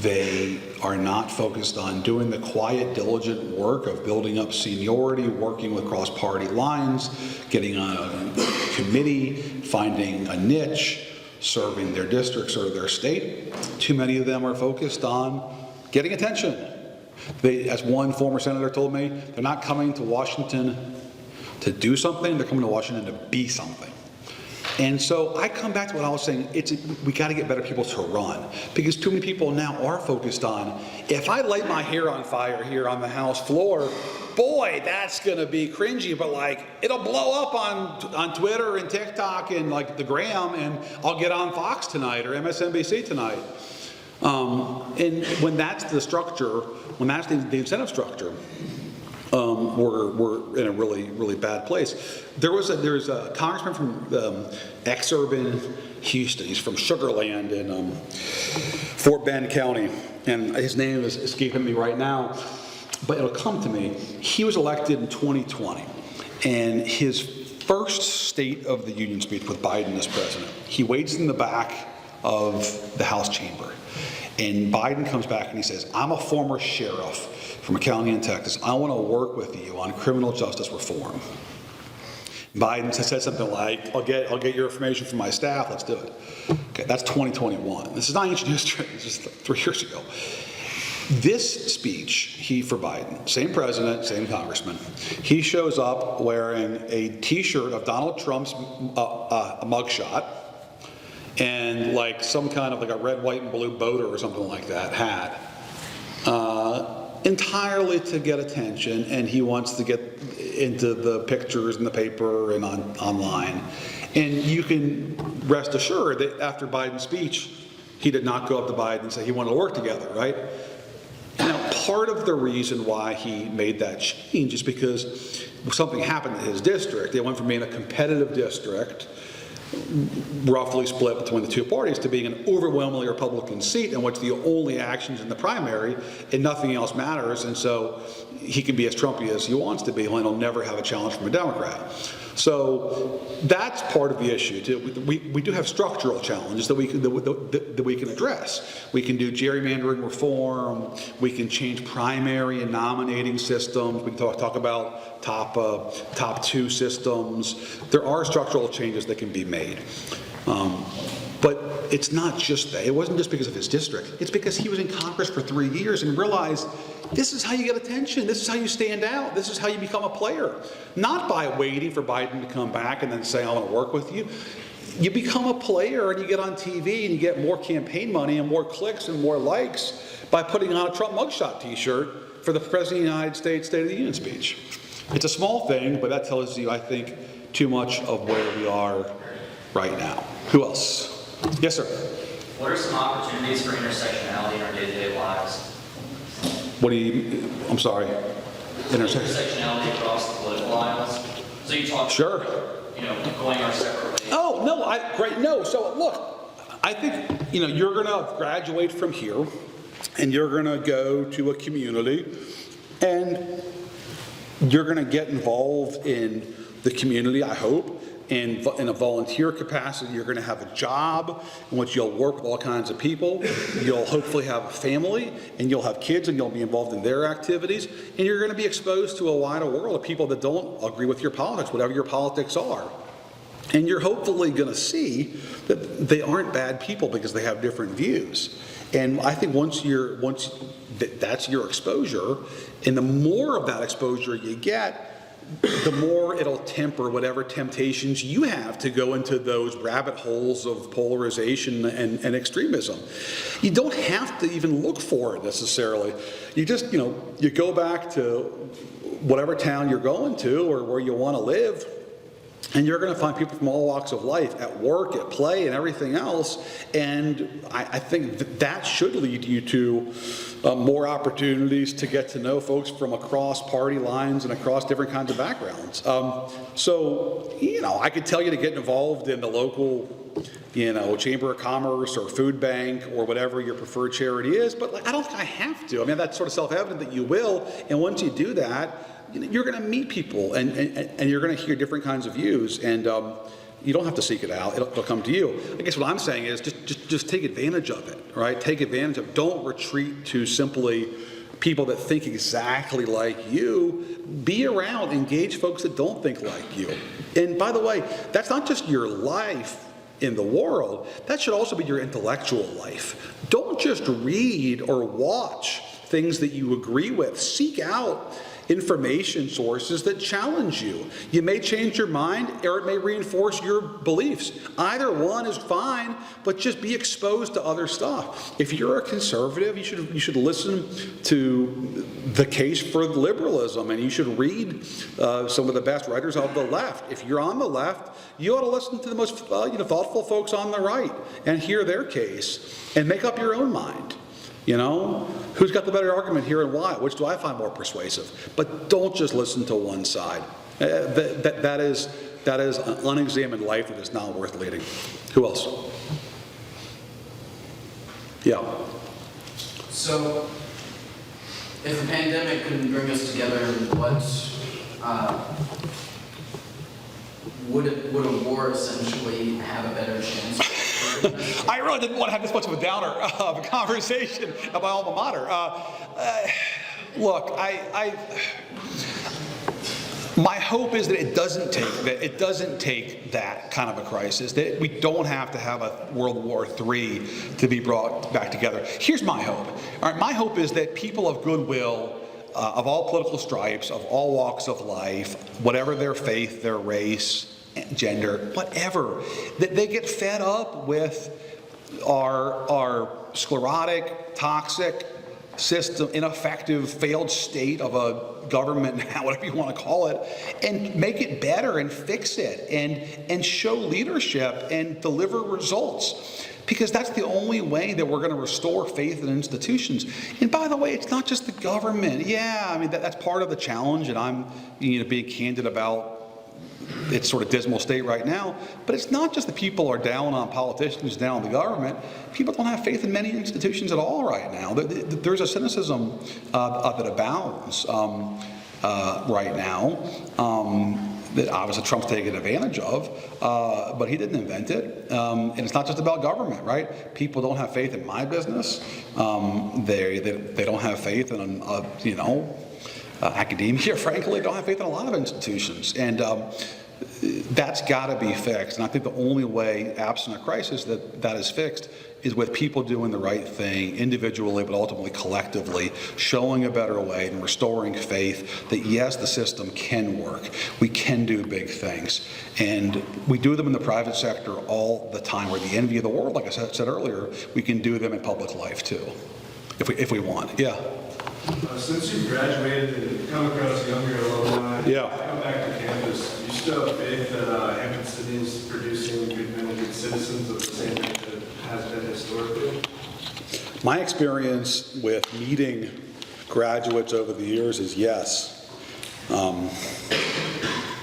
they are not focused on doing the quiet, diligent work of building up seniority, working with cross-party lines, getting on a committee, finding a niche, serving their districts or their state. Too many of them are focused on getting attention. As one former senator told me, they're not coming to Washington to do something, they're coming to Washington to be something. And so I come back to what I was saying, we got to get better people to run, because too many people now are focused on, if I light my hair on fire here on the House floor, boy, that's going to be cringy, but like it'll blow up on Twitter and TikTok and like the Gram, and I'll get on Fox tonight or MSNBC tonight. And when that's the structure, when that's the incentive structure, we're in a really, really bad place. There's a congressman from ex-urban Houston. He's from Sugar Land in Fort Bend County, and his name is escaping me right now, but it'll come to me. He was elected in 2020, and his first State of the Union speech with Biden as president, he waits in the back of the House chamber, and Biden comes back and he says, I'm a former sheriff from a county in Texas. I want to work with you on criminal justice reform. Biden said something like, I'll get your information from my staff, let's do it. Okay, that's 2021. This is not ancient history, it's just 3 years ago. This speech, for Biden, same president, same congressman, he shows up wearing a t-shirt of Donald Trump's mugshot and like some kind of like a red, white, and blue boater or something like that hat. Entirely to get attention, and he wants to get into the pictures in the paper and online. And you can rest assured that after Biden's speech, he did not go up to Biden and say he wanted to work together, right? Now, part of the reason why he made that change is because something happened in his district. It went from being a competitive district, roughly split between the two parties, to being an overwhelmingly Republican seat in which the only actions in the primary and nothing else matters. And so he can be as Trumpy as he wants to be, and he'll never have a challenge from a Democrat. So that's part of the issue too. We do have structural challenges that we can address. We can do gerrymandering reform. We can change primary and nominating systems. We can talk about top two systems. There are structural changes that can be made. But it's not just that. It wasn't just because of his district. It's because he was in Congress for 3 years and realized this is how you get attention. This is how you stand out. This is how you become a player. Not by waiting for Biden to come back and then say, I want to work with you. You become a player and you get on TV and you get more campaign money and more clicks and more likes by putting on a Trump mugshot t-shirt for the President of the United States State of the Union speech. It's a small thing, but that tells you, I think, too much of where we are right now. Who else? Yes, sir. What are some opportunities for intersectionality in our day-to-day lives? What do you, I'm sorry, Intersectionality across the political aisles. So you talk, Sure. Going our separate ways. Oh, no, great, no. So look, I think, you're going to graduate from here and you're going to go to a community and you're going to get involved in the community, I hope. In a volunteer capacity, you're going to have a job in which you'll work with all kinds of people. You'll hopefully have a family, and you'll have kids, and you'll be involved in their activities. And you're going to be exposed to a wider world of people that don't agree with your politics, whatever your politics are. And you're hopefully going to see that they aren't bad people because they have different views. And I think once that's your exposure, and the more of that exposure you get, the more it'll temper whatever temptations you have to go into those rabbit holes of polarization and extremism. You don't have to even look for it necessarily. You just, you go back to whatever town you're going to or where you want to live, and you're going to find people from all walks of life at work, at play, and everything else. And I think that should lead you to more opportunities to get to know folks from across party lines and across different kinds of backgrounds. So, I could tell you to get involved in the local, Chamber of Commerce or food bank or whatever your preferred charity is, but I don't think I have to. I mean, that's sort of self-evident that you will. And once you do that, you're going to meet people and you're going to hear different kinds of views, and you don't have to seek it out. It'll come to you. I guess what I'm saying is just take advantage of it, right? Take advantage of it. Don't retreat to simply people that think exactly like you. Be around, engage folks that don't think like you. And by the way, that's not just your life in the world. That should also be your intellectual life. Don't just read or watch things that you agree with. Seek out information sources that challenge you. You may change your mind or it may reinforce your beliefs. Either one is fine, but just be exposed to other stuff. If you're a conservative, you should listen to the case for liberalism, and you should read some of the best writers of the left. If you're on the left, you ought to listen to the most thoughtful folks on the right and hear their case and make up your own mind. Who's got the better argument here and why? Which do I find more persuasive? But don't just listen to one side. That is an unexamined life that is not worth leading. Who else? Yeah. So, if the pandemic couldn't bring us together, would a war essentially have a better chance? I really didn't want to have this much of a downer of a conversation about my alma mater. Look, my hope is that it doesn't take that kind of a crisis, that we don't have to have a World War III to be brought back together. Here's my hope. All right, my hope is that people of goodwill, of all political stripes, of all walks of life, whatever their faith, their race, gender, whatever, that they get fed up with our sclerotic, toxic, system, ineffective, failed state of a government, whatever you want to call it, and make it better and fix it and show leadership and deliver results. Because that's the only way that we're going to restore faith in institutions. And by the way, it's not just the government. Yeah, I mean, that's part of the challenge, and I'm being candid about its sort of dismal state right now. But it's not just that people are down on politicians, down on the government. People don't have faith in many institutions at all right now. There's a cynicism that abounds right now. That obviously Trump's taking advantage of, but he didn't invent it. And it's not just about government, right? People don't have faith in my business. They don't have faith in, academia, frankly, don't have faith in a lot of institutions. And that's got to be fixed. And I think the only way, absent a crisis, that is fixed is with people doing the right thing individually, but ultimately collectively, showing a better way and restoring faith that, yes, the system can work. We can do big things. And we do them in the private sector all the time. We're the envy of the world, like I said earlier. We can do them in public life, too, if we want. Yeah? Since you've graduated and come across younger alumni, come back to campus, do you still have faith that Hampden-Sydney is producing good men and good citizens of the same rate that has been historically? My experience with meeting graduates over the years is yes.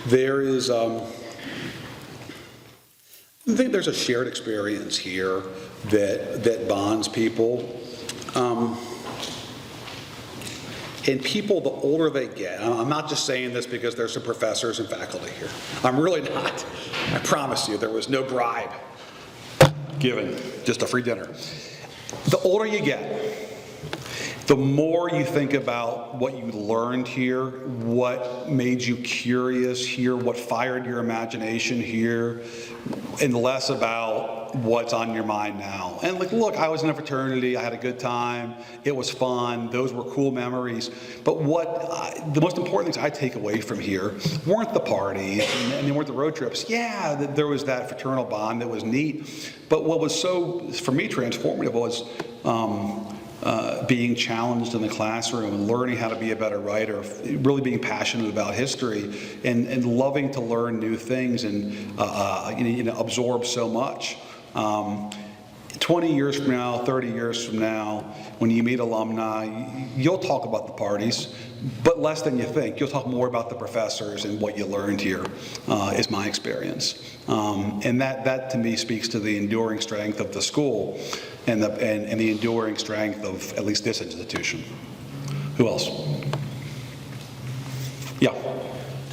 There is, I think there's a shared experience here that bonds people. And people, the older they get, I'm not just saying this because there's some professors and faculty here. I'm really not. I promise you, there was no bribe given, just a free dinner. The older you get, the more you think about what you learned here, what made you curious here, what fired your imagination here, and less about what's on your mind now. And look, I was in a fraternity, I had a good time, it was fun, those were cool memories. But the most important things I take away from here weren't the parties and they weren't the road trips. Yeah, there was that fraternal bond that was neat. But what was so, for me, transformative was being challenged in the classroom and learning how to be a better writer, really being passionate about history and loving to learn new things and absorb so much. 20 years from now, 30 years from now, when you meet alumni, you'll talk about the parties, but less than you think. You'll talk more about the professors and what you learned here, is my experience. And that to me speaks to the enduring strength of the school and the enduring strength of at least this institution. Who else? Yeah.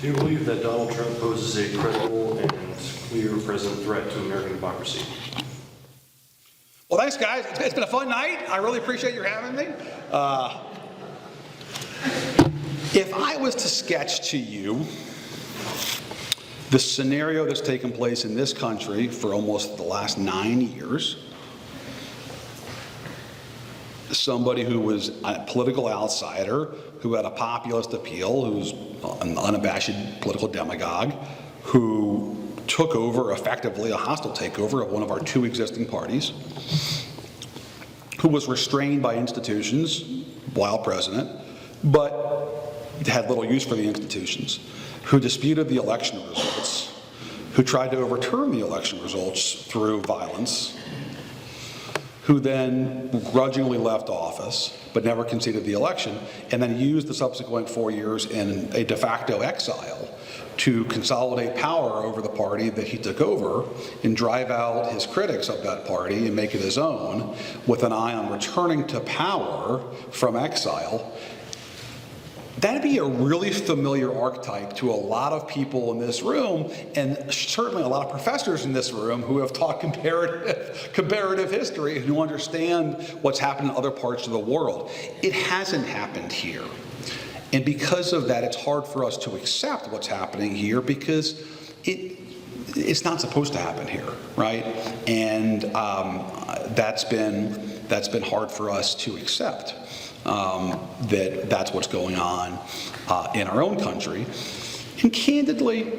Do you believe that Donald Trump poses a credible and clear present threat to American democracy? Well, thanks, guys. It's been a fun night. I really appreciate your having me. If I was to sketch to you the scenario that's taken place in this country for almost the last 9 years, somebody who was a political outsider, who had a populist appeal, who's an unabashed political demagogue, who took over effectively a hostile takeover of one of our two existing parties, who was restrained by institutions while president, but had little use for the institutions, who disputed the election results, who tried to overturn the election results through violence, who then grudgingly left office but never conceded the election, and then used the subsequent 4 years in a de facto exile to consolidate power over the party that he took over and drive out his critics of that party and make it his own with an eye on returning to power from exile. That'd be a really familiar archetype to a lot of people in this room, and certainly a lot of professors in this room who have taught comparative history and who understand what's happened in other parts of the world. It hasn't happened here. And because of that, it's hard for us to accept what's happening here because it's not supposed to happen here, right? And that's been hard for us to accept. That's what's going on in our own country. And candidly,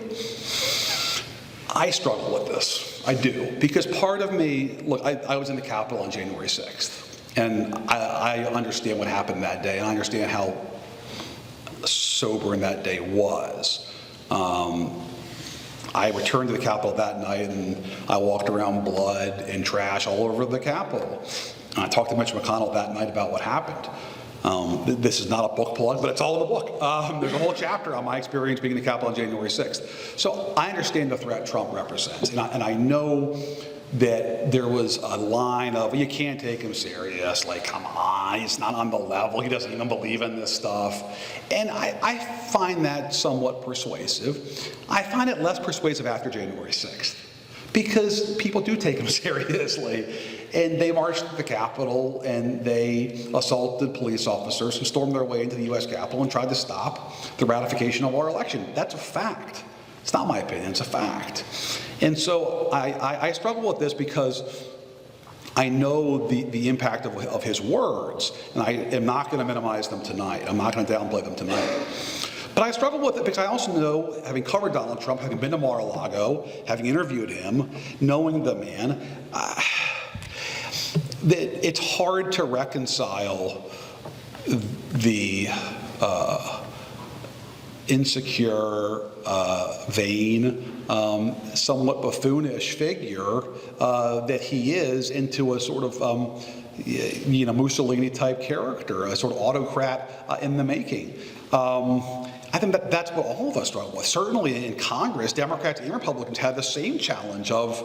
I struggle with this. I do. Because part of me, look, I was in the Capitol on January 6th. And I understand what happened that day, and I understand how sobering that day was. I returned to the Capitol that night, and I walked around blood and trash all over the Capitol. And I talked to Mitch McConnell that night about what happened. This is not a book plug, but it's all in the book. There's a whole chapter on my experience being in the Capitol on January 6th. So I understand the threat Trump represents, and I know that there was a line of, you can't take him serious, like, come on, he's not on the level, he doesn't even believe in this stuff. And I find that somewhat persuasive. I find it less persuasive after January 6th, because people do take him seriously. And they marched to the Capitol, and they assaulted police officers who stormed their way into the U.S. Capitol and tried to stop the ratification of our election. That's a fact. It's not my opinion, it's a fact. And so I struggle with this because I know the impact of his words, and I am not going to minimize them tonight. I'm not going to downplay them tonight. But I struggle with it because I also know, having covered Donald Trump, having been to Mar-a-Lago, having interviewed him, knowing the man, that it's hard to reconcile the insecure, vain, somewhat buffoonish figure that he is into a sort of Mussolini-type character, a sort of autocrat in the making. I think that's what all of us struggle with. Certainly in Congress, Democrats and Republicans have the same challenge of,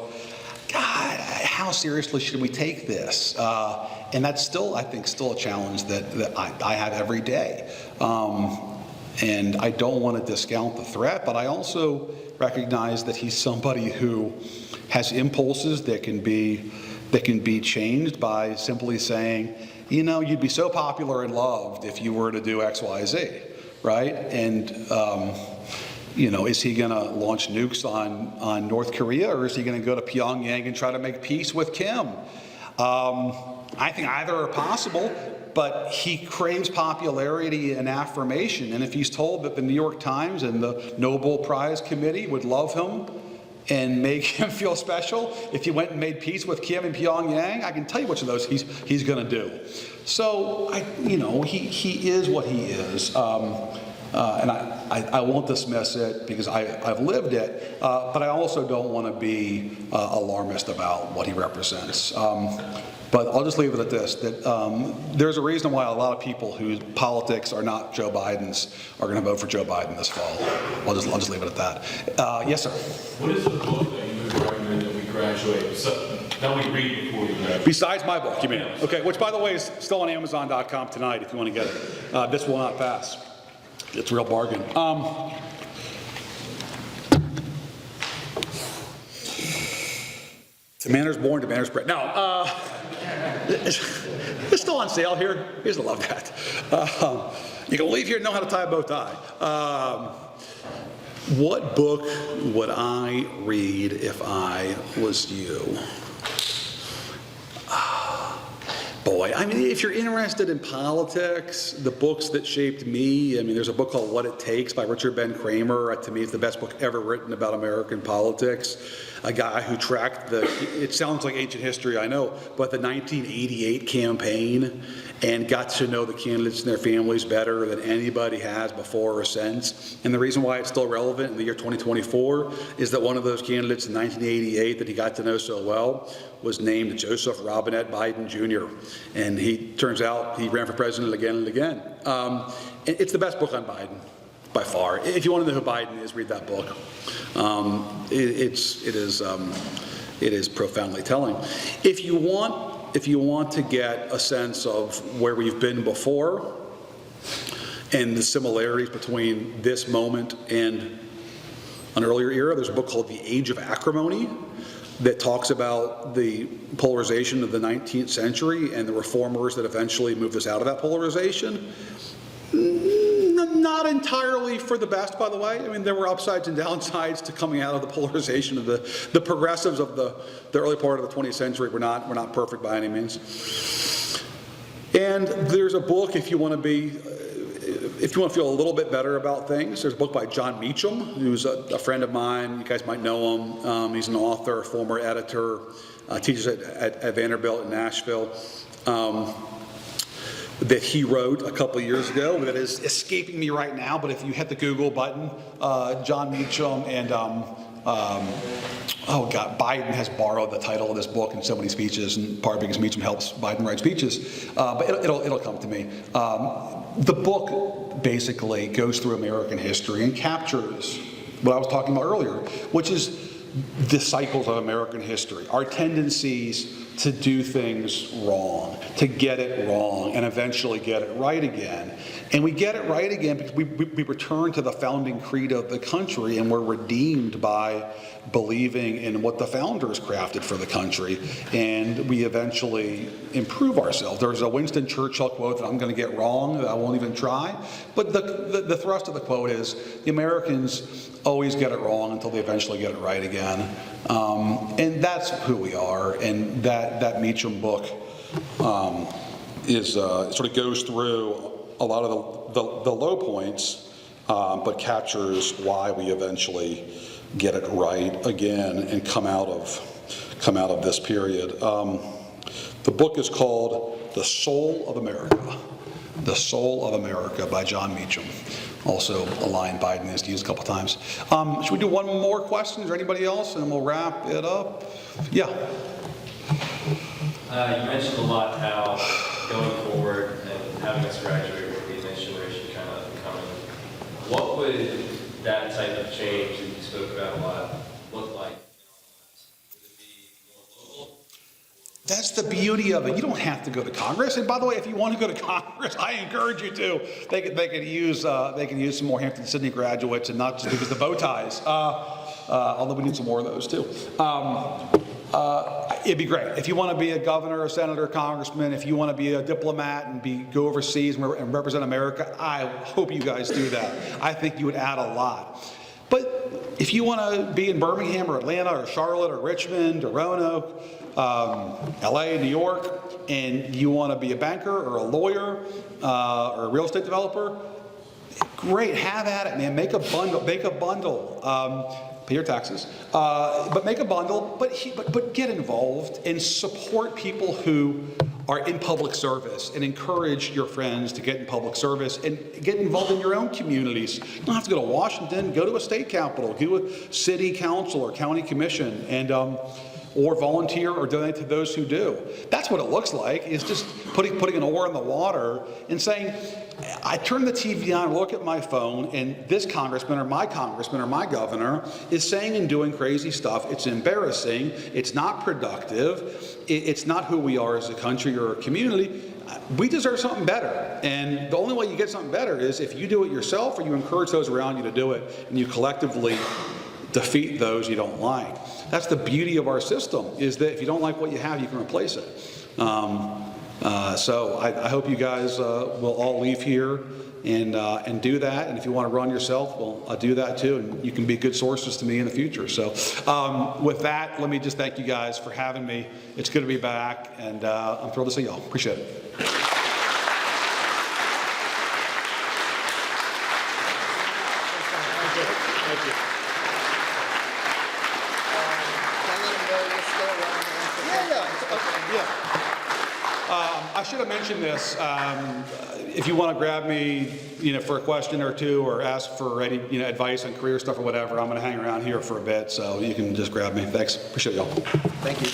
God, how seriously should we take this? And that's still, I think, still a challenge that I have every day. And I don't want to discount the threat, but I also recognize that he's somebody who has impulses that can be changed by simply saying, you'd be so popular and loved if you were to do X, Y, Z, right? And is he going to launch nukes on North Korea, or is he going to go to Pyongyang and try to make peace with Kim? I think either are possible, but he craves popularity and affirmation. And if he's told that the New York Times and the Nobel Prize Committee would love him and make him feel special if he went and made peace with Kim in Pyongyang, I can tell you which of those he's going to do. So he is what he is. And I won't dismiss it because I've lived it, but I also don't want to be alarmist about what he represents. But I'll just leave it at this, that there's a reason why a lot of people whose politics are not Joe Biden's are going to vote for Joe Biden this fall. I'll just leave it at that. Yes, sir. What is the book that you would recommend that we graduate, that we read before we graduate? Besides my book, you mean? Okay, which by the way is still on Amazon.com tonight if you want to get it. This Will Not Pass. It's a real bargain. To Manners Born, to Manners Bred. No, it's still on sale here. You guys love that. You can leave here and know how to tie a bow tie. What book would I read if I was you? Boy, I mean, if you're interested in politics, the books that shaped me, I mean, there's a book called What It Takes by Richard Ben Cramer. To me, it's the best book ever written about American politics. A guy who tracked it sounds like ancient history, I know, but the 1988 campaign and got to know the candidates and their families better than anybody has before or since. And the reason why it's still relevant in the year 2024 is that one of those candidates in 1988 that he got to know so well was named Joseph Robinette Biden Jr. And he turns out he ran for president again and again. It's the best book on Biden by far. If you want to know who Biden is, read that book. It is profoundly telling. If you want to get a sense of where we've been before and the similarities between this moment and an earlier era, there's a book called The Age of Acrimony that talks about the polarization of the 19th century and the reformers that eventually moved us out of that polarization. Not entirely for the best, by the way. I mean, there were upsides and downsides to coming out of the polarization of the progressives of the early part of the 20th century were not perfect by any means. And there's a book if you want to feel a little bit better about things. There's a book by John Meacham, who's a friend of mine. You guys might know him. He's an author, former editor, teaches at Vanderbilt in Nashville. that he wrote a couple of years ago that is escaping me right now, but if you hit the Google button, John Meacham and Biden has borrowed the title of this book in so many speeches, and part because Meacham helps Biden write speeches, but it'll come to me. The book basically goes through American history and captures what I was talking about earlier, which is the cycles of American history, our tendencies to do things wrong, to get it wrong, and eventually get it right again. And we get it right again because we return to the founding creed of the country, and we're redeemed by believing in what the founders crafted for the country, and we eventually improve ourselves. There's a Winston Churchill quote that I'm going to get wrong, that I won't even try, but the thrust of the quote is, the Americans always get it wrong until they eventually get it right again. And that's who we are, and that Meacham book sort of goes through a lot of the low points, but captures why we eventually get it right again and come out of this period. The book is called The Soul of America. The Soul of America by John Meacham. Also a line Biden has used a couple times. Should we do one more question? Is there anybody else? And we'll wrap it up. Yeah. You mentioned a lot how going forward and having us graduate would be the next generation kind of coming. What would that type of change that you spoke about a lot look like? Would it be more local? That's the beauty of it. You don't have to go to Congress. And by the way, if you want to go to Congress, I encourage you to. They could use some more Hampden-Sydney graduates, and not just because the bow ties. Although we need some more of those too. It'd be great. If you want to be a governor, a senator, congressman, if you want to be a diplomat and go overseas and represent America, I hope you guys do that. I think you would add a lot. But if you want to be in Birmingham or Atlanta or Charlotte or Richmond or Roanoke, LA, New York, and you want to be a banker or a lawyer or a real estate developer, great, have at it, man. Make a bundle. Pay your taxes, but make a bundle, but get involved and support people who are in public service, and encourage your friends to get in public service and get involved in your own communities. You don't have to go to Washington, go to a state capitol, go to a city council or county commission, and or volunteer or donate to those who do. That's what it looks like, is just putting an oar in the water and saying, I turn the TV on, look at my phone, and this congressman or my governor is saying and doing crazy stuff. It's embarrassing. It's not productive. It's not who we are as a country or a community. We deserve something better. And the only way you get something better is if you do it yourself, or you encourage those around you to do it, and you collectively defeat those you don't like. That's the beauty of our system, is that if you don't like what you have, you can replace it. So I hope you guys will all leave here and do that. And if you want to run yourself, well, I'll do that too. And you can be good sources to me in the future. So with that, let me just thank you guys for having me. It's good to be back, and I'm thrilled to see y'all. Appreciate it. Thank you. I should have mentioned this. If you want to grab me, for a question or two, or ask for any, advice on career stuff or whatever, I'm going to hang around here for a bit, so you can just grab me. Thanks. Appreciate y'all. Thank you.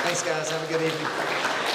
Thanks, guys. Have a good evening.